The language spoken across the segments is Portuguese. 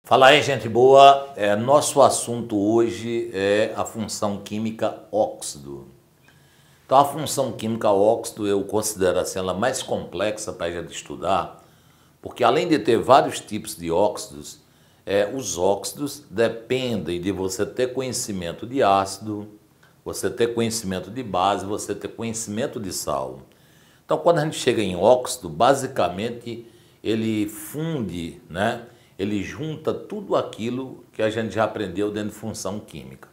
Fala aí, gente boa. Nosso assunto hoje é a função química óxido. Então, a função química óxido eu considero assim, ela mais complexa para a gente estudar, porque além de ter vários tipos de óxidos, os óxidos dependem de você ter conhecimento de ácido, você ter conhecimento de base, você ter conhecimento de sal. Então, quando a gente chega em óxido, basicamente ele funde, né? Ele junta tudo aquilo que a gente já aprendeu dentro de função química.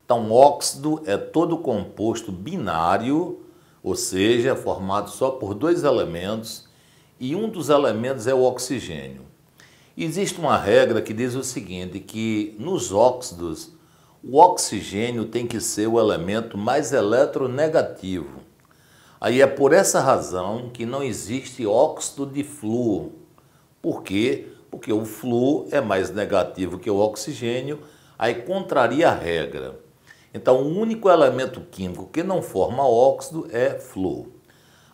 Então, óxido é todo composto binário, ou seja, formado só por dois elementos, e um dos elementos é o oxigênio. Existe uma regra que diz o seguinte, que nos óxidos, o oxigênio tem que ser o elemento mais eletronegativo. Aí é por essa razão que não existe óxido de flúor. Por quê? Porque o flúor é mais negativo que o oxigênio, aí contraria a regra. Então, o único elemento químico que não forma óxido é flúor.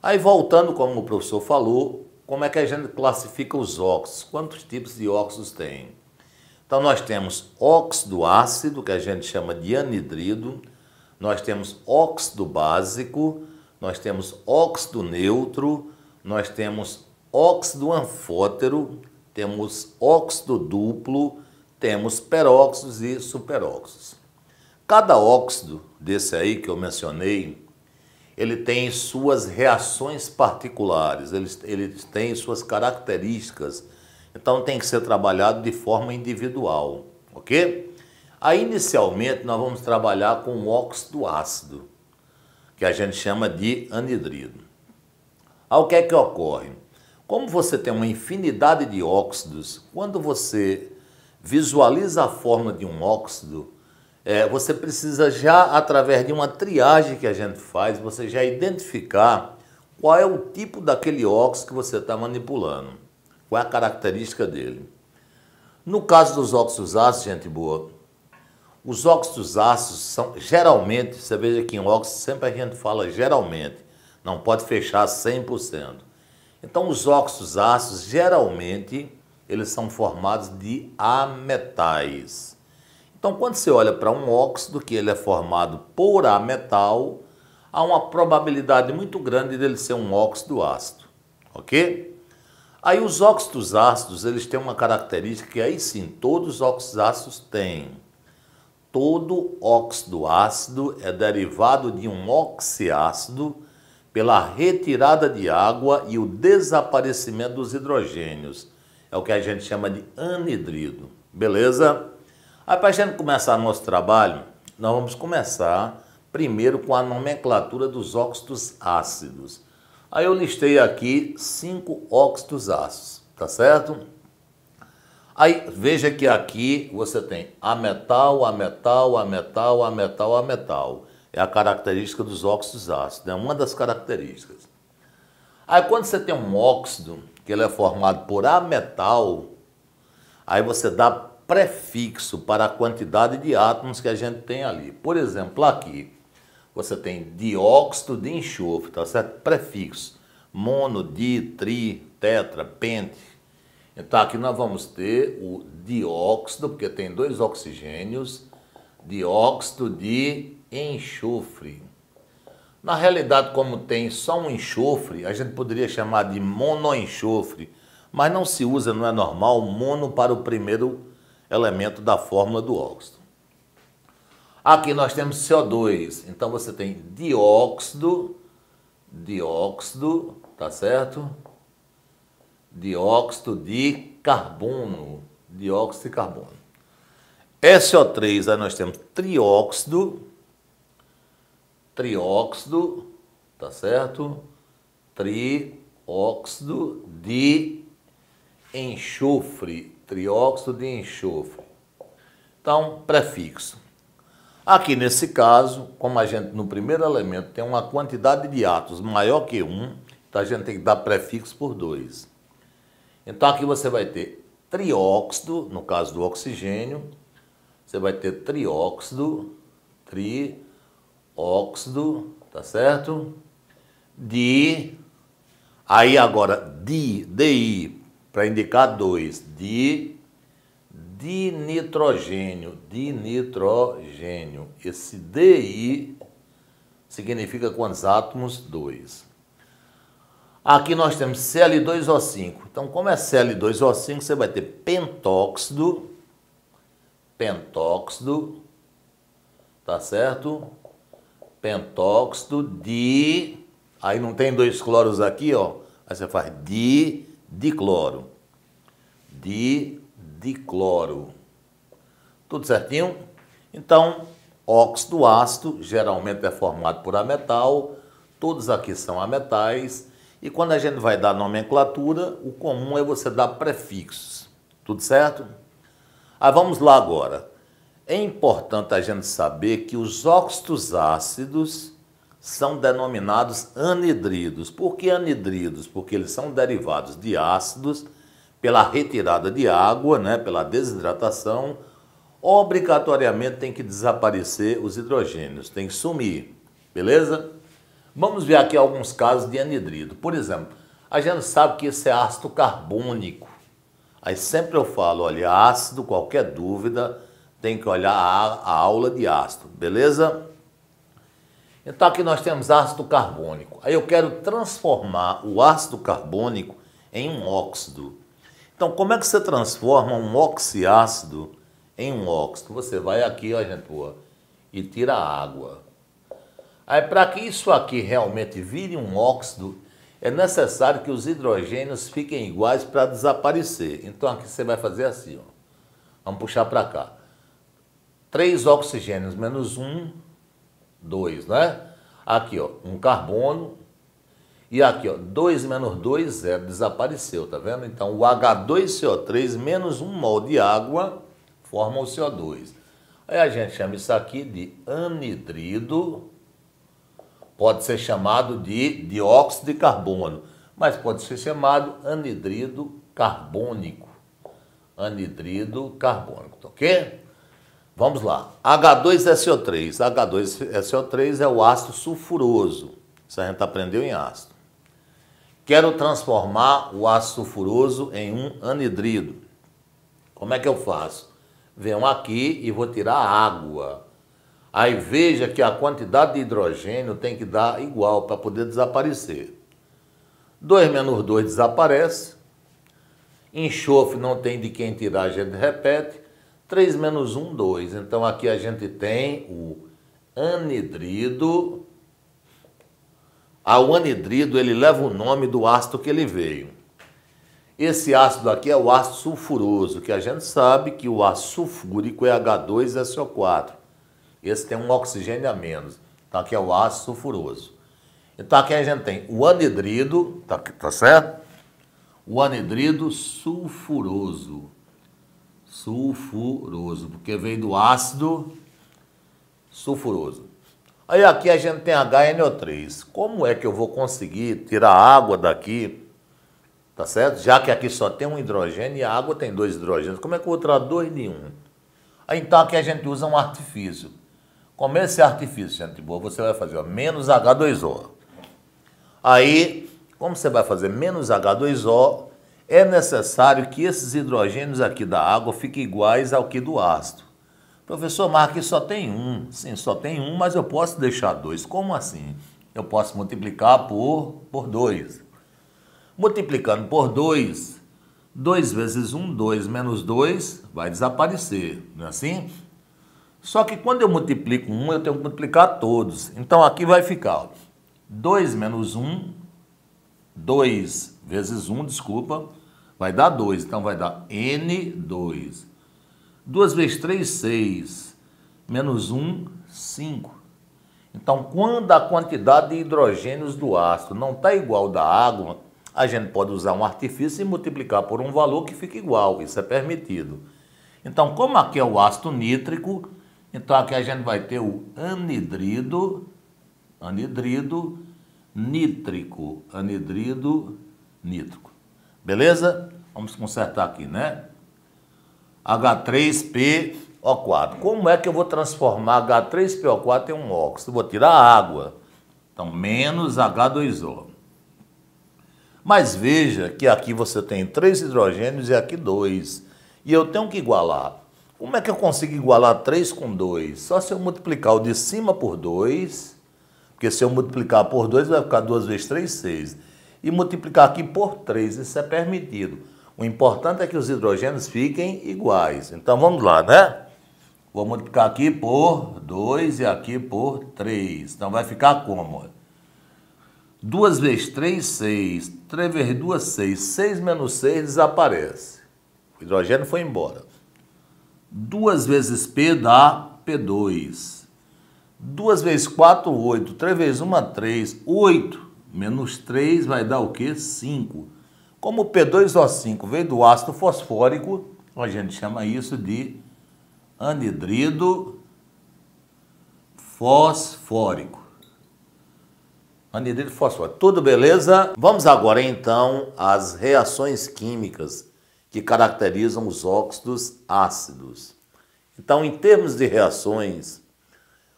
Aí, voltando, como o professor falou, como é que a gente classifica os óxidos? Quantos tipos de óxidos tem? Então, nós temos óxido ácido, que a gente chama de anidrido, nós temos óxido básico, nós temos óxido neutro, nós temos óxido anfótero, temos óxido duplo, temos peróxidos e superóxidos. Cada óxido desse aí que eu mencionei, ele tem suas reações particulares, ele tem suas características, então tem que ser trabalhado de forma individual, ok? Aí inicialmente nós vamos trabalhar com o óxido ácido, que a gente chama de anidrido. Aí o que é que ocorre? Como você tem uma infinidade de óxidos, quando você visualiza a forma de um óxido, você precisa já, através de uma triagem que a gente faz, você já identificar qual é o tipo daquele óxido que você está manipulando, qual é a característica dele. No caso dos óxidos ácidos, gente boa, os óxidos ácidos são, geralmente, você veja que em óxido sempre a gente fala geralmente, não pode fechar 100%. Então os óxidos ácidos, geralmente, eles são formados de ametais. Então quando você olha para um óxido que ele é formado por ametal, há uma probabilidade muito grande dele ser um óxido ácido, ok? Aí os óxidos ácidos, eles têm uma característica que aí sim, todos os óxidos ácidos têm. Todo óxido ácido é derivado de um oxiácido pela retirada de água e o desaparecimento dos hidrogênios. É o que a gente chama de anidrido. Beleza? Aí para a gente começar nosso trabalho, nós vamos começar primeiro com a nomenclatura dos óxidos ácidos. Aí eu listei aqui 5 óxidos ácidos, tá certo? Aí veja que aqui você tem ametal, ametal, ametal, ametal, ametal. É a característica dos óxidos ácidos, é uma das características. Aí quando você tem um óxido, que ele é formado por ametal, aí você dá prefixo para a quantidade de átomos que a gente tem ali. Por exemplo, aqui você tem dióxido de enxofre, tá certo? Prefixo, mono, di, tri, tetra, pente. Então aqui nós vamos ter o dióxido, porque tem dois oxigênios, dióxido de enxofre. Na realidade, como tem só um enxofre, a gente poderia chamar de monoenxofre, mas não se usa, não é normal, mono para o primeiro elemento da fórmula do óxido. Aqui nós temos CO2, então você tem dióxido, tá certo? Dióxido de carbono, SO3, aí nós temos trióxido, tá certo? Trióxido de enxofre, Então, prefixo. Aqui nesse caso, como a gente no primeiro elemento tem uma quantidade de átomos maior que 1, então a gente tem que dar prefixo por 2. Então aqui você vai ter trióxido, no caso do oxigênio, você vai ter trióxido, tá certo? Aí agora, DI, para indicar 2, dinitrogênio. Esse DI significa quantos átomos? 2. Aqui nós temos Cl2O5. Então, como é Cl2O5, você vai ter pentóxido, tá certo? Pentóxido de... Aí não tem 2 cloros aqui, ó. Aí você faz dicloro. Dicloro. Tudo certinho? Então, óxido ácido geralmente é formado por ametal. Todos aqui são ametais. E quando a gente vai dar nomenclatura, o comum é você dar prefixos. Tudo certo? Aí vamos lá agora. É importante a gente saber que os óxidos ácidos são denominados anidridos. Por que anidridos? Porque eles são derivados de ácidos pela retirada de água, né, pela desidratação. Obrigatoriamente tem que desaparecer os hidrogênios, tem que sumir, beleza? Vamos ver aqui alguns casos de anidrido. Por exemplo, a gente sabe que esse é ácido carbônico. Aí sempre eu falo, olha, ácido, qualquer dúvida, tem que olhar a aula de ácido, beleza? Então aqui nós temos ácido carbônico. Aí eu quero transformar o ácido carbônico em um óxido. Então como é que você transforma um oxiácido em um óxido? Você vai aqui, ó, gente boa, e tira a água. Aí para que isso aqui realmente vire um óxido, é necessário que os hidrogênios fiquem iguais para desaparecer. Então aqui você vai fazer assim, ó. Vamos puxar para cá. 3 oxigênios menos 1, 2, né? Aqui, ó, um carbono. E aqui, ó, 2 menos 2, 0, desapareceu, tá vendo? Então o H2CO3 menos 1 mol de água forma o CO2. Aí a gente chama isso aqui de anidrido. Pode ser chamado de dióxido de carbono, mas pode ser chamado anidrido carbônico. Anidrido carbônico, tá ok? Vamos lá. H2SO3. H2SO3 é o ácido sulfuroso. Isso a gente aprendeu em ácido. Quero transformar o ácido sulfuroso em um anidrido. Como é que eu faço? Venho aqui e vou tirar água. Aí veja que a quantidade de hidrogênio tem que dar igual para poder desaparecer. 2 menos 2 desaparece. Enxofre não tem de quem tirar, a gente repete. 3 menos 1, 2. Então aqui a gente tem o anidrido. O anidrido ele leva o nome do ácido que ele veio. Esse ácido aqui é o ácido sulfuroso, que a gente sabe que o ácido sulfúrico é H2SO4. Esse tem um oxigênio a menos. Então aqui é o ácido sulfuroso. Então aqui a gente tem o anidrido, tá certo? O anidrido sulfuroso. Sulfuroso, porque veio do ácido sulfuroso. Aí aqui a gente tem HNO3. Como é que eu vou conseguir tirar a água daqui, tá certo? Já que aqui só tem um hidrogênio e a água tem 2 hidrogênios. Como é que eu vou tirar 2 de 1? Aí então aqui a gente usa um artifício. Como esse artifício, gente boa, você vai fazer, ó, menos H2O. Aí, como você vai fazer menos H2O, é necessário que esses hidrogênios aqui da água fiquem iguais ao que do ácido. Professor, mas aqui só tem um. Sim, só tem um, mas eu posso deixar 2. Como assim? Eu posso multiplicar por 2. Multiplicando por 2, 2 vezes 1, 2 menos 2, vai desaparecer, não é assim? Só que quando eu multiplico 1, eu tenho que multiplicar todos. Então aqui vai ficar, ó, 2 menos 1, 2 vezes 1, desculpa, vai dar 2. Então vai dar N2. 2 vezes 3, 6. Menos 1, 5. Então, quando a quantidade de hidrogênios do ácido não está igual da água, a gente pode usar um artifício e multiplicar por um valor que fica igual. Isso é permitido. Então, como aqui é o ácido nítrico, então aqui a gente vai ter o anidrido nítrico. Anidrido nítrico. Beleza? Vamos consertar aqui, né? H3PO4. Como é que eu vou transformar H3PO4 em um óxido? Vou tirar a água. Então, menos H2O. Mas veja que aqui você tem 3 hidrogênios e aqui 2. E eu tenho que igualar. Como é que eu consigo igualar 3 com 2? Só se eu multiplicar o de cima por 2, porque se eu multiplicar por 2 vai ficar 2 vezes 3, 6. E multiplicar aqui por 3, isso é permitido. O importante é que os hidrogênios fiquem iguais. Então vamos lá, né? Vou multiplicar aqui por 2 e aqui por 3. Então vai ficar como? 2 vezes 3, 6. 3 vezes 2, 6. 6 menos 6 desaparece. O hidrogênio foi embora. 2 vezes P dá P2. 2 vezes 4, 8. 3 vezes 1, 3. 8 menos 3 vai dar o quê? 5. Como o P2O5 veio do ácido fosfórico, a gente chama isso de anidrido fosfórico. Anidrido fosfórico. Tudo beleza? Vamos agora então às reações químicas que caracterizam os óxidos ácidos. Então, em termos de reações,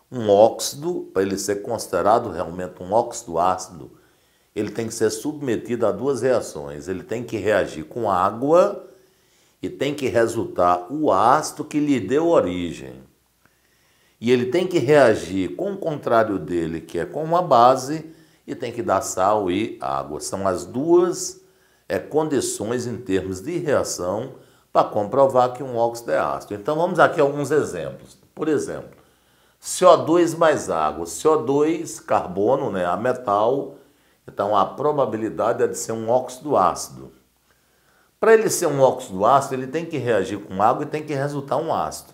um óxido, para ele ser considerado realmente um óxido ácido, ele tem que ser submetido a 2 reações. Ele tem que reagir com água e tem que resultar o ácido que lhe deu origem. E ele tem que reagir com o contrário dele, que é com uma base, e tem que dar sal e água. São as 2 condições em termos de reação para comprovar que um óxido é ácido. Então vamos aqui a alguns exemplos. Por exemplo, CO2 mais água. CO2, carbono, né, a metal. Então a probabilidade é de ser um óxido ácido. Para ele ser um óxido ácido, ele tem que reagir com água e tem que resultar um ácido.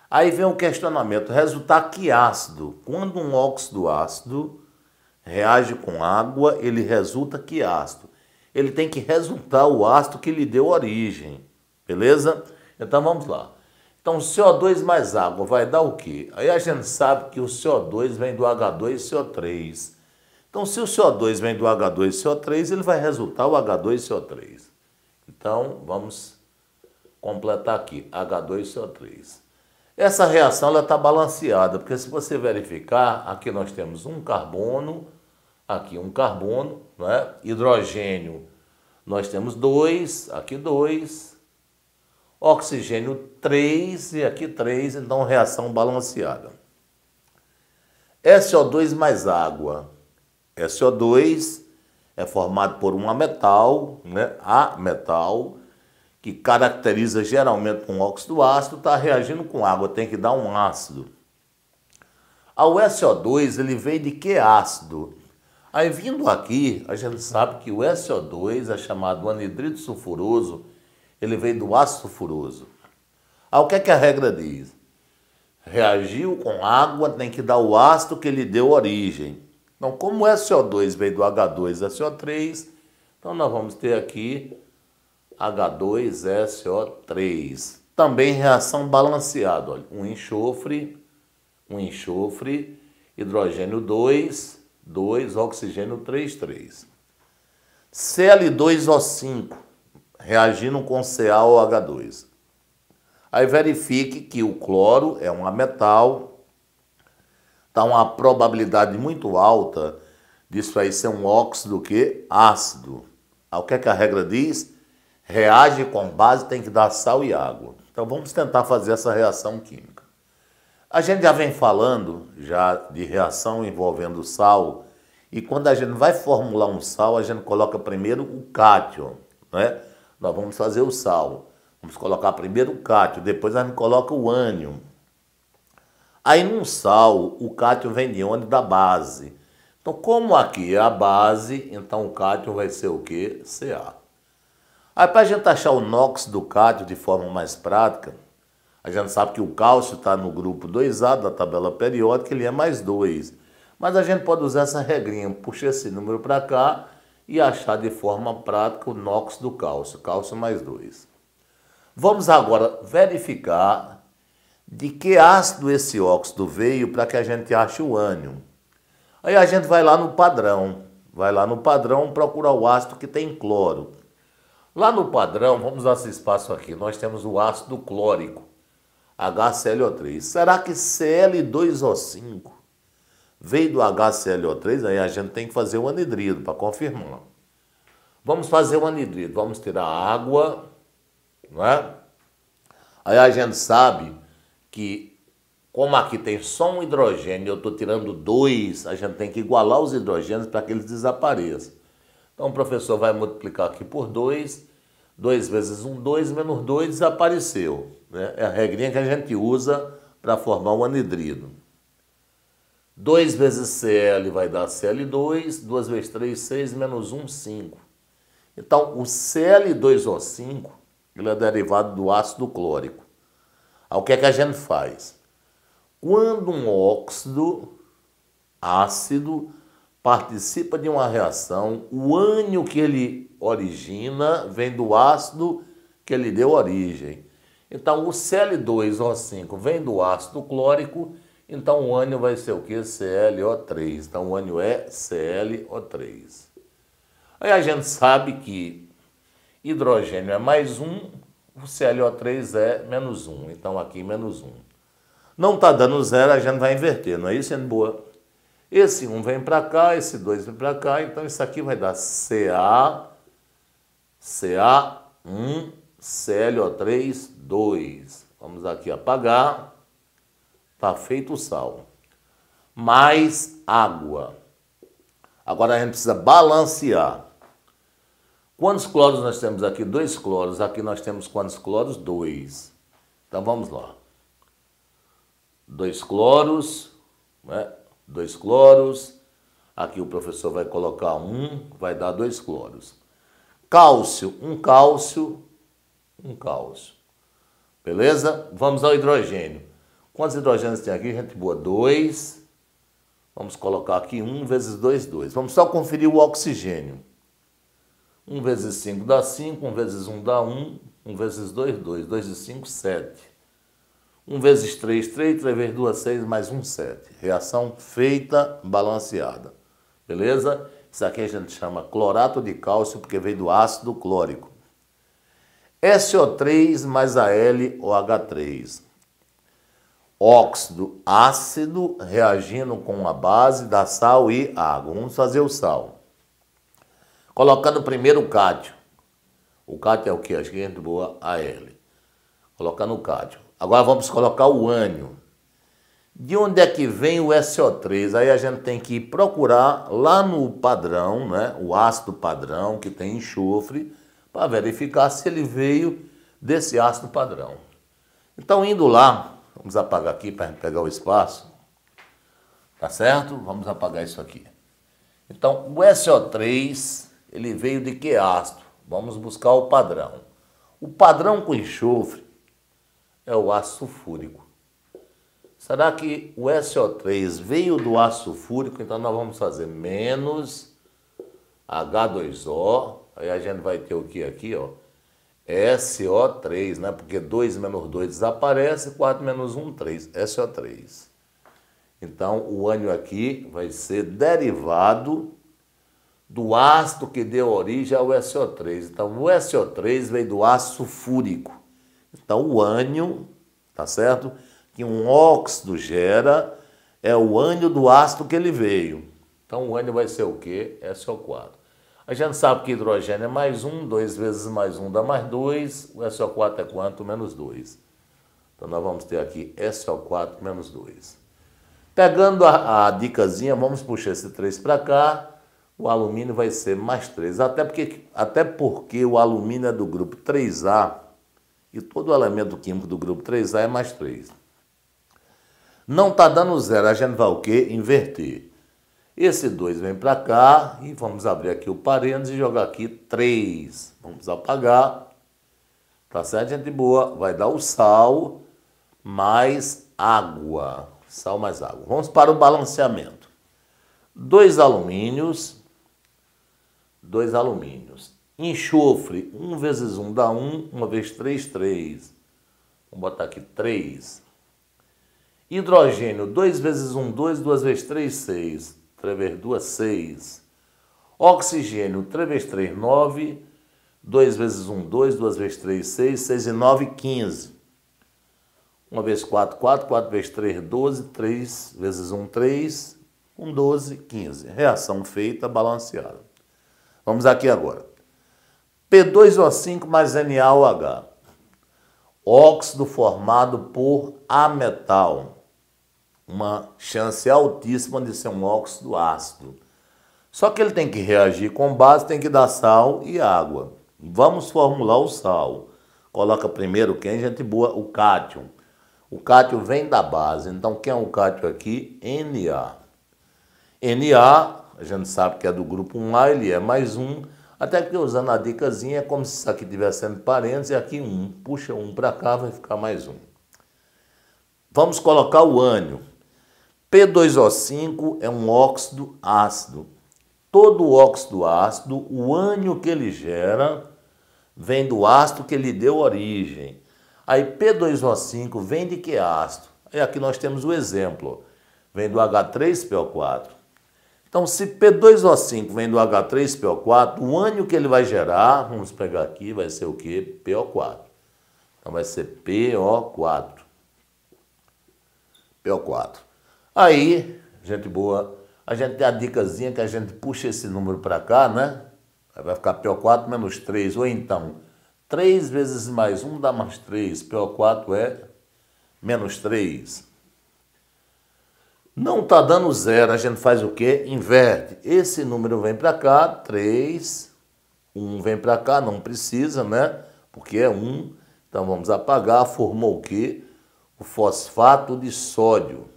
Aí vem o questionamento, resultar que ácido? Quando um óxido ácido reage com água, ele resulta que ácido? Ele tem que resultar o ácido que lhe deu origem, beleza? Então vamos lá. Então CO2 mais água vai dar o quê? Aí a gente sabe que o CO2 vem do H2CO3. Então se o CO2 vem do H2CO3, ele vai resultar o H2CO3. Então vamos completar aqui, H2CO3. Essa reação está balanceada, porque se você verificar, aqui nós temos um carbono, aqui um carbono, não é? Hidrogênio, nós temos 2, aqui 2, oxigênio 3 e aqui 3, então reação balanceada. SO2 mais água. SO2 é formado por um ametal, né? Ametal, que caracteriza geralmente um óxido ácido, está reagindo com água, tem que dar um ácido. O SO2, ele veio de que ácido? Aí vindo aqui, a gente sabe que o SO2 é chamado anidrido sulfuroso, ele veio do ácido sulfuroso. O que é que a regra diz? Reagiu com água, tem que dar o ácido que lhe deu origem. Então, como o SO2 veio do H2SO3, então nós vamos ter aqui H2SO3. Também reação balanceada, olha, um enxofre, hidrogênio 2, 2, oxigênio 3, 3. Cl2O5, reagindo com CaOH2. Aí verifique que o cloro é um ametal, está uma probabilidade muito alta disso aí ser um óxido que ácido. O que é que a regra diz? Reage com base, tem que dar sal e água. Então vamos tentar fazer essa reação química. A gente já vem falando já de reação envolvendo sal, e quando a gente vai formular um sal, a gente coloca primeiro o cátion, né? Nós vamos fazer o sal. Vamos colocar primeiro o cátion, depois a gente coloca o ânion. Aí num sal, o cátion vem de onde? Da base. Então como aqui é a base, então o cátion vai ser o quê? Ca. Aí para a gente achar o NOx do cátion de forma mais prática, a gente sabe que o cálcio está no grupo 2A da tabela periódica, ele é mais 2. Mas a gente pode usar essa regrinha, puxar esse número para cá e achar de forma prática o NOx do cálcio, cálcio mais 2. Vamos agora verificar de que ácido esse óxido veio para que a gente ache o ânion. Aí a gente vai lá no padrão, procurar o ácido que tem cloro. Lá no padrão, vamos usar esse espaço aqui, nós temos o ácido clórico, HClO3. Será que Cl2O5 veio do HClO3, aí a gente tem que fazer o anidrido para confirmar. Vamos fazer o anidrido, vamos tirar a água, não é? Aí a gente sabe que, como aqui tem só um hidrogênio, eu estou tirando 2, a gente tem que igualar os hidrogênios para que eles desapareçam. Então o professor vai multiplicar aqui por 2, 2 vezes 1, 2, menos 2, desapareceu. Né? É a regrinha que a gente usa para formar o anidrido. 2 vezes Cl vai dar Cl2, 2 vezes 3, 6, menos 1, 5. Então o Cl2O5, ele é derivado do ácido clórico. Aí o que é que a gente faz? Quando um óxido ácido participa de uma reação, o ânion que ele origina vem do ácido que ele deu origem. Então, o Cl2O5 vem do ácido clórico, então o ânion vai ser o quê? ClO3. Então, o ânion é ClO3. Aí a gente sabe que hidrogênio é mais 1, o ClO3 é menos 1. Então, aqui menos 1. Não está dando zero, a gente vai inverter, não é isso, gente boa? Esse 1 vem para cá, esse 2 vem para cá, então isso aqui vai dar Ca1, ClO3, 2. Vamos aqui apagar. Está feito o sal. Mais água. Agora a gente precisa balancear. Quantos cloros nós temos aqui? 2 cloros. Aqui nós temos quantos cloros? 2. Então vamos lá. 2 cloros, né? 2 cloros. Aqui o professor vai colocar 1, vai dar 2 cloros. Cálcio, 1 cálcio, 1 cálcio. Beleza? Vamos ao hidrogênio. Quantos hidrogênios tem aqui, gente boa? 2. Vamos colocar aqui 1 vezes 2, 2. Vamos só conferir o oxigênio. 1 vezes 5 dá 5, 1 vezes 1 dá 1, 1 vezes 2, 2. 2 e 5, 7. 1 vezes 3, 3, 3 vezes 2, 6, mais 1, 7. Reação feita, balanceada. Beleza? Isso aqui a gente chama clorato de cálcio, porque veio do ácido clórico. SO3 mais AlOH3. Óxido ácido reagindo com a base da sal e água. Vamos fazer o sal. Colocando primeiro o cátio. O cátio é o que? Acho que é gente boa, Al. Colocando o cátio. Agora vamos colocar o ânion. De onde é que vem o SO3? Aí a gente tem que procurar lá no padrão, né? O ácido padrão que tem enxofre, para verificar se ele veio desse ácido padrão. Então, indo lá, vamos apagar aqui para a gente pegar o espaço. Tá certo? Vamos apagar isso aqui. Então, o SO3, ele veio de que ácido? Vamos buscar o padrão. O padrão com enxofre é o ácido sulfúrico. Será que o SO3 veio do ácido sulfúrico? Então nós vamos fazer menos H2O. Aí a gente vai ter o que aqui, ó? SO3, né? Porque 2 menos 2 desaparece, 4 menos 1, 3. SO3. Então o ânion aqui vai ser derivado do ácido que deu origem ao SO3. Então o SO3 veio do ácido sulfúrico. Então, o ânion, tá certo? Que um óxido gera é o ânion do ácido que ele veio. Então, o ânion vai ser o quê? SO4. A gente sabe que hidrogênio é mais 1, 2 vezes mais 1 dá mais 2. O SO4 é quanto? Menos 2. Então, nós vamos ter aqui SO4 menos 2. Pegando a dicasinha, vamos puxar esse 3 para cá. O alumínio vai ser mais 3. Até porque o alumínio é do grupo 3A. E todo elemento químico do grupo 3A é mais 3. Não está dando zero, a gente vai o quê? Inverter. Esse 2 vem para cá e vamos abrir aqui o parênteses e jogar aqui 3. Vamos apagar. Tá certo, gente boa? Vai dar o sal mais água. Sal mais água. Vamos para o balanceamento. 2 alumínios. Enxofre, 1 vezes 1 dá 1, 1 vezes 3, 3. Vamos botar aqui 3. Hidrogênio, 2 vezes 1, 2, 2 vezes 3, 6. 3 vezes 2, 6. Oxigênio, 3 vezes 3, 9. 2 vezes 1, 2, 2 vezes 3, 6. 6 e 9, 15. 1 vezes 4, 4. 4 vezes 3, 12. 3 vezes 1, 3. 1, 12, 15. Reação feita, balanceada. Vamos aqui agora. P2O5 mais NaOH. Óxido formado por ametal. Uma chance altíssima de ser um óxido ácido. Só que ele tem que reagir com base, tem que dar sal e água. Vamos formular o sal. Coloca primeiro quem, gente boa? O cátion. O cátion vem da base. Então, quem é o cátion aqui? Na. Na, a gente sabe que é do grupo 1A, ele é mais 1. Até que usando a dicasinha, é como se isso aqui estivesse sendo parênteses e aqui 1. Puxa 1 para cá, vai ficar mais 1. Vamos colocar o ânion. P2O5 é um óxido ácido. Todo óxido ácido, o ânion que ele gera vem do ácido que lhe deu origem. Aí P2O5 vem de que ácido? E aqui nós temos o exemplo. Vem do H3PO4. Então, se P2O5 vem do H3PO4, o ânion que ele vai gerar, vamos pegar aqui, vai ser o quê? PO4. Então, vai ser PO4. PO4. Aí, gente boa, a gente tem a dicasinha que a gente puxa esse número para cá, né? Aí vai ficar PO4 menos 3. Ou então, 3 vezes mais 1 dá mais 3. PO4 é menos 3. Não está dando zero, a gente faz o quê? Inverte. Esse número vem para cá, 3. 1 vem para cá, não precisa, né? Porque é 1. Então vamos apagar. Formou o quê? O fosfato de sódio.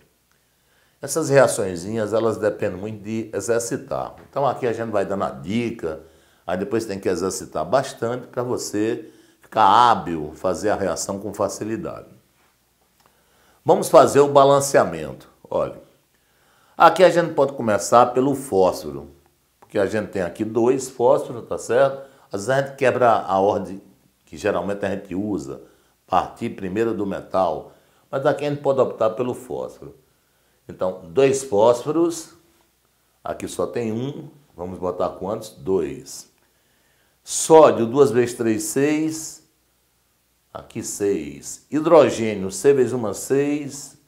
Essas reaçõezinhas, elas dependem muito de exercitar. Então aqui a gente vai dando a dica, aí depois tem que exercitar bastante para você ficar hábil, fazer a reação com facilidade. Vamos fazer o balanceamento. Olha, aqui a gente pode começar pelo fósforo, porque a gente tem aqui 2 fósforos, tá certo? Às vezes a gente quebra a ordem que geralmente a gente usa, partir primeiro do metal, mas aqui a gente pode optar pelo fósforo. Então, 2 fósforos, aqui só tem 1, vamos botar quantos? 2. Sódio, 2 vezes 3, 6, aqui 6. Hidrogênio, C vezes 1, 6,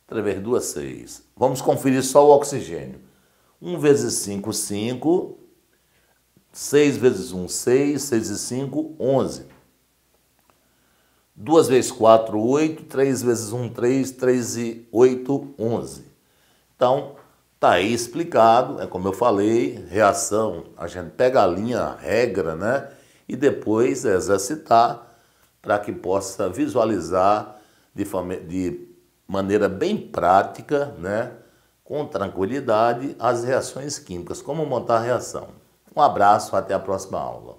3 vezes 2, 6. Vamos conferir só o oxigênio. 1 vezes 5, 5, 6 vezes 1, 6, 6 e 5, 11. 2 vezes 4, 8, 3 vezes 1, 3, 3 e 8, 11. Então, tá aí explicado, é como eu falei, reação, a gente pega a linha, a regra, né? E depois exercitar para que possa visualizar de maneira bem prática, né? Com tranquilidade, as reações químicas, como montar a reação. Um abraço, até a próxima aula.